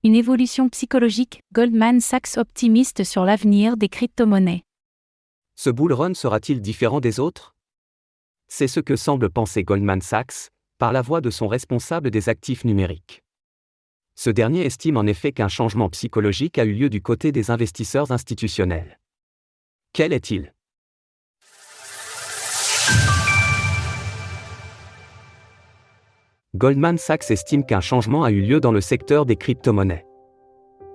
Une évolution psychologique, Goldman Sachs optimiste sur l'avenir des crypto-monnaies. Ce bull run sera-t-il différent des autres? C'est ce que semble penser Goldman Sachs, par la voix de son responsable des actifs numériques. Ce dernier estime en effet qu'un changement psychologique a eu lieu du côté des investisseurs institutionnels. Quel est-il? Goldman Sachs estime qu'un changement a eu lieu dans le secteur des crypto-monnaies.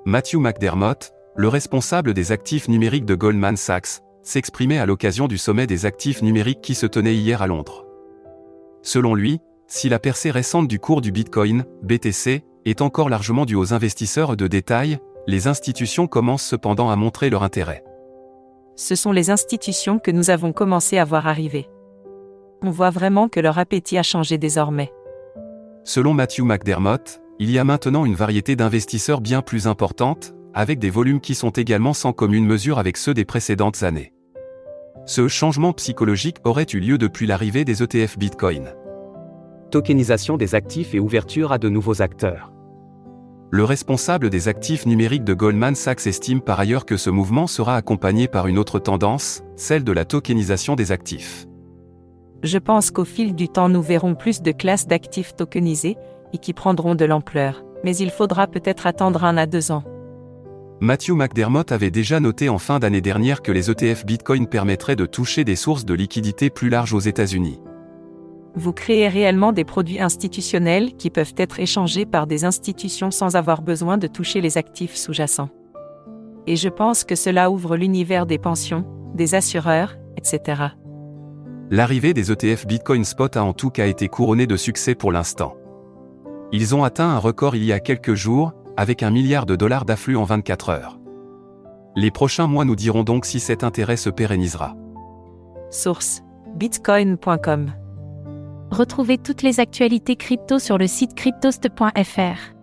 Matthew McDermott, le responsable des actifs numériques de Goldman Sachs, s'exprimait à l'occasion du sommet des actifs numériques qui se tenait hier à Londres. Selon lui, si la percée récente du cours du Bitcoin, BTC, est encore largement due aux investisseurs de détail, les institutions commencent cependant à montrer leur intérêt. Ce sont les institutions que nous avons commencé à voir arriver. On voit vraiment que leur appétit a changé désormais. Selon Matthew McDermott, il y a maintenant une variété d'investisseurs bien plus importante, avec des volumes qui sont également sans commune mesure avec ceux des précédentes années. Ce changement psychologique aurait eu lieu depuis l'arrivée des ETF Bitcoin. Tokenisation des actifs et ouverture à de nouveaux acteurs. Le responsable des actifs numériques de Goldman Sachs estime par ailleurs que ce mouvement sera accompagné par une autre tendance, celle de la tokenisation des actifs. Je pense qu'au fil du temps nous verrons plus de classes d'actifs tokenisés, et qui prendront de l'ampleur, mais il faudra peut-être attendre 1 à 2 ans. Matthew McDermott avait déjà noté en fin d'année dernière que les ETF Bitcoin permettraient de toucher des sources de liquidités plus larges aux États-Unis. Vous créez réellement des produits institutionnels qui peuvent être échangés par des institutions sans avoir besoin de toucher les actifs sous-jacents. Et je pense que cela ouvre l'univers des pensions, des assureurs, etc. L'arrivée des ETF Bitcoin Spot a en tout cas été couronnée de succès pour l'instant. Ils ont atteint un record il y a quelques jours, avec $1 milliard d'afflux en 24 heures. Les prochains mois nous diront donc si cet intérêt se pérennisera. Source: bitcoin.com. Retrouvez toutes les actualités crypto sur le site cryptost.fr.